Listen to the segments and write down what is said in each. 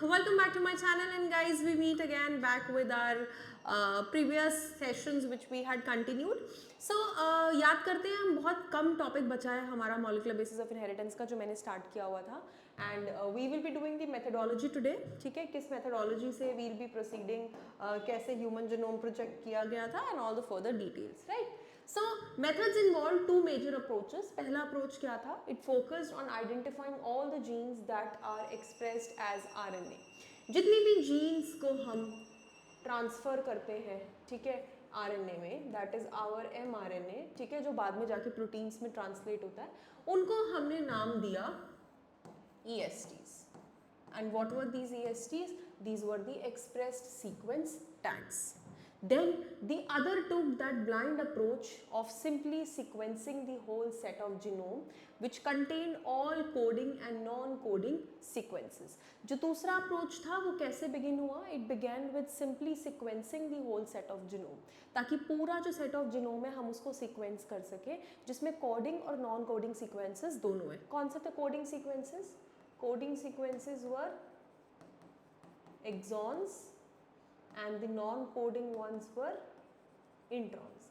welcome back to my channel and guys we meet again back with our previous sessions which we had continued. So याद करते हैं हम बहुत कम topic बचा है हमारा मॉलिक्यूलर बेसिस ऑफ इनहेरिटेंस का जो मैंने स्टार्ट किया हुआ था and we will be doing the methodology today. ठीक है, किस मेथडोलॉजी से वी विल बी प्रोसीडिंग, कैसे ह्यूमन जीनोम प्रोजेक्ट किया गया था and all the further details. Right, so methods involve two major approaches. पहला approach क्या था? It focused on identifying all the genes that are expressed as RNA. जितनी भी genes को हम transfer करते हैं, ठीक है, RNA में, that is our mRNA, ठीक है, जो बाद में जाके proteins में translate होता है, उनको हमने नाम दिया ESTs. And what were these ESTs? These were the expressed sequence tags. Then the other took that blind approach of simply sequencing the whole set of genome which contained all coding and non-coding sequences. जो दूसरा approach था वो कैसे begin हुआ? It began with simply sequencing the whole set of genome, ताकि पूरा जो set of genome है हम उसको sequence कर सके जिसमें coding और non-coding sequences दोनों हैं. कौन से थे coding sequences? Coding sequences were exons and the non-coding ones were introns.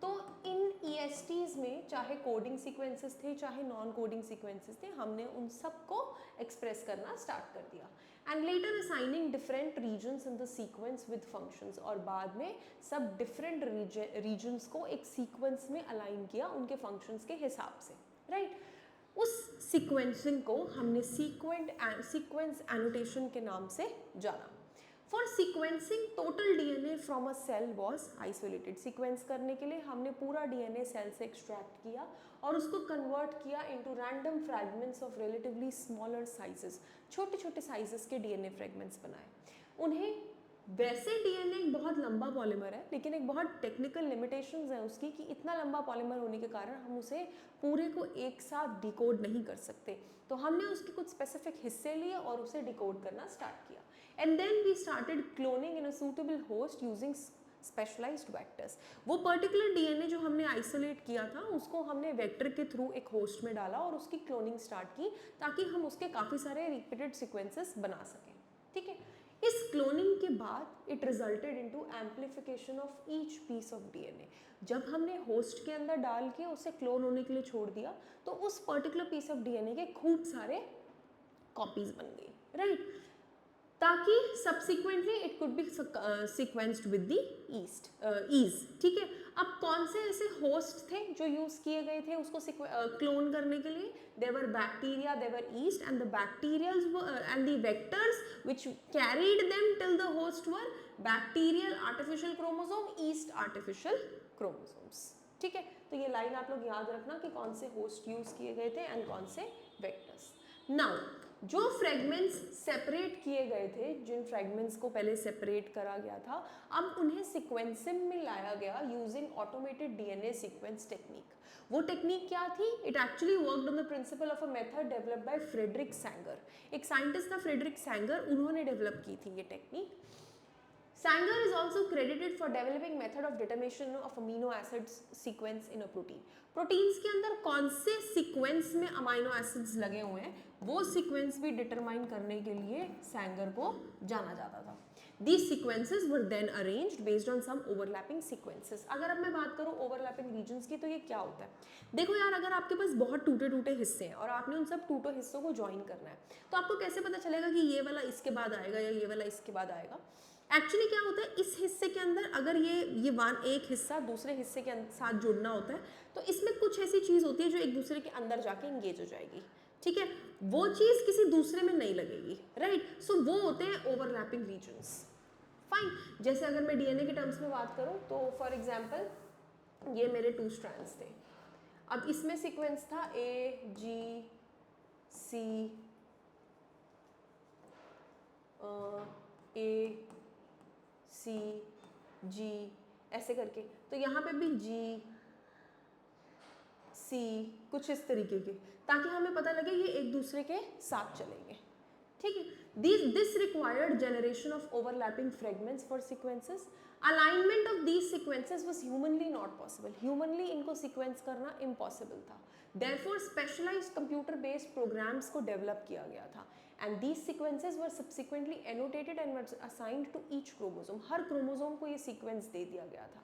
तो इन ESTs में चाहे कोडिंग सीक्वेंसेस थे चाहे नॉन कोडिंग सीक्वेंसेस थे, हमने उन सबको एक्सप्रेस करना स्टार्ट कर दिया and later assigning different regions in the sequence with functions, और बाद में सब डिफरेंट रीजन्स को एक सीक्वेंस में अलाइन किया उनके फंक्शंस के हिसाब से. राइट, उस सीक्वेंसिंग को हमने सीक्वेंस एनोटेशन के नाम से जाना. For sequencing, total DNA from a cell was isolated. Sequence करने के लिए हमने पूरा DNA सेल से एक्सट्रैक्ट किया और उसको कन्वर्ट किया into random fragments of relatively smaller sizes. छोटे छोटे साइजेस के DNA फ्रेगमेंट्स बनाए. उन्हें वैसे DNA एक बहुत लंबा पॉलीमर है लेकिन एक बहुत टेक्निकल लिमिटेशंस है उसकी कि इतना लंबा पॉलीमर होने के कारण हम उसे पूरे को एक साथ डिकोड नहीं कर सकते. तो हमने उसके कुछ स्पेसिफिक हिस्से लिए और उसे डिकोड करना स्टार्ट किया. And then we started cloning in a suitable host using specialized vectors. वो particular DNA जो हमने isolate किया था उसको हमने vector के थ्रू एक host में डाला और उसकी cloning start की ताकि हम उसके काफ़ी सारे repeated sequences बना सकें. ठीक है, इस cloning के बाद it resulted into amplification of each piece of DNA. जब हमने host के अंदर डाल के उसे clone होने के लिए छोड़ दिया तो उस particular piece of DNA के खूब सारे copies बन गई. Right, ताकि subsequently it could be sequenced with the ease. ठीक है, अब कौन से ऐसे host थे जो यूज किए गए थे उसको क्लोन करने के लिए? There were bacteria, there were yeast, and the bacteria and the vectors which carried them till the host were bacterial artificial chromosome, yeast artificial chromosomes. ठीक है, तो ये लाइन आप लोग याद रखना कि कौन से होस्ट यूज किए गए थे एंड कौन से वेक्टर्स. नाउ जो फ्रेगमेंट्स सेपरेट किए गए थे, जिन फ्रेगमेंट्स को पहले सेपरेट करा गया था, अब उन्हें सीक्वेंसिंग में लाया गया using automated DNA sequence technique. वो टेक्निक क्या थी? It actually worked on the principle of a method developed by Frederick Sanger. एक साइंटिस्ट था फ्रेडरिक सैंगर, उन्होंने डेवलप की थी ये technique. Sanger is also credited for developing method of determination of amino acids sequence in a protein. Proteins के अंदर कौन से सीक्वेंस में अमाइनो एसिड्स लगे हुए हैं वो सीक्वेंस भी डिटरमाइन करने के लिए सैंगर को जाना जाता था. These sequences were then arranged based on some overlapping sequences. अगर अब मैं बात करूँ overlapping regions की तो ये क्या होता है? देखो यार, अगर आपके पास बहुत टूटे टूटे हिस्से हैं और आपने उन सब टूटे हिस्सों को ज्वाइन करना है तो आपको कैसे पता चलेगा कि ये वाला इसके बाद आएगा या ये वाला इसके बाद आएगा? एक्चुअली क्या होता है, इस हिस्से के अंदर अगर ये एक हिस्सा दूसरे हिस्से के साथ जुड़ना होता है तो इसमें कुछ ऐसी चीज़ होती है जो एक दूसरे के अंदर जाके इंगेज हो जाएगी. ठीक है, वो चीज़ किसी दूसरे में नहीं लगेगी. राइट, सो वो होते हैं ओवरलैपिंग रीजन्स. फाइन, जैसे अगर मैं डीएनए के टर्म्स में बात करूँ तो फॉर एग्जाम्पल ये मेरे 2 स्ट्रैंड्स थे. अब इसमें सीक्वेंस था AGC ऐसे करके, तो यहाँ पे भी GC कुछ इस तरीके के, ताकि हमें पता लगे ये एक दूसरे के साथ चलेंगे. ठीक है, this required generation of overlapping fragments for sequences. Alignment of these sequences was humanly not possible. Humanly इनको sequence करना impossible था. Therefore specialized computer based programs को develop किया गया था and these sequences were subsequently annotated and were assigned to each chromosome. Her chromosome को ये sequence दे दिया गया था.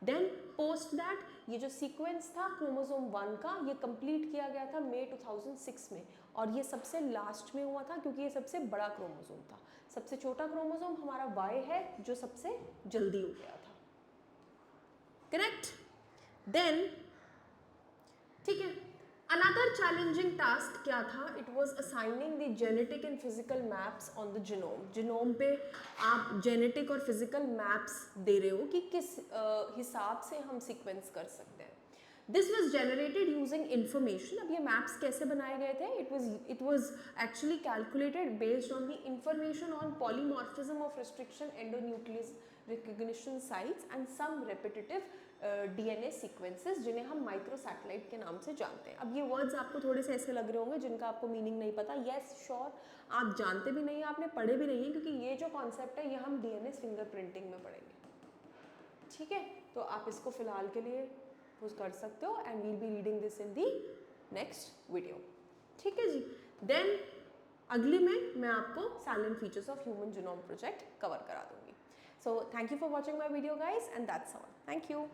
देन पोस्ट दैट ये जो सीक्वेंस था क्रोमोसोम 1 का ये कंप्लीट किया गया था मई 2006 में, और ये सबसे लास्ट में हुआ था क्योंकि ये सबसे बड़ा क्रोमोसोम था. सबसे छोटा क्रोमोसोम हमारा Y है जो सबसे जल्दी हो गया था. करेक्ट. देन ठीक है, अनदर चैलेंजिंग टास्क क्या था? It was assigning the genetic and physical maps on the genome. Genome पे आप जेनेटिक और फिजिकल मैप्स दे रहे हो कि किस हिसाब से हम सीक्वेंस कर सकते हैं. This was generated using information. अब ये मैप्स कैसे बनाए गए थे? It was actually calculated based on the information on polymorphism of restriction, endonuclease recognition sites and some repetitive DNA sequences जिन्हें हम माइक्रोसैटेलाइट के नाम से जानते हैं. अब ये वर्ड्स आपको थोड़े से ऐसे लग रहे होंगे जिनका आपको मीनिंग नहीं पता. येस श्योर, आप जानते भी नहीं हैं, आपने पढ़े भी नहीं हैं, क्योंकि ये जो कॉन्सेप्ट है ये हम DNA फिंगरप्रिंटिंग में पढ़ेंगे. ठीक है, तो आप इसको फिलहाल के लिए कर सकते हो and we'll be reading this in the next video. ठीक है जी. देन अगली में मैं आपको salient features of human genome project cover करा दूंगी. So thank you for watching my video guys, and that's all. Thank you.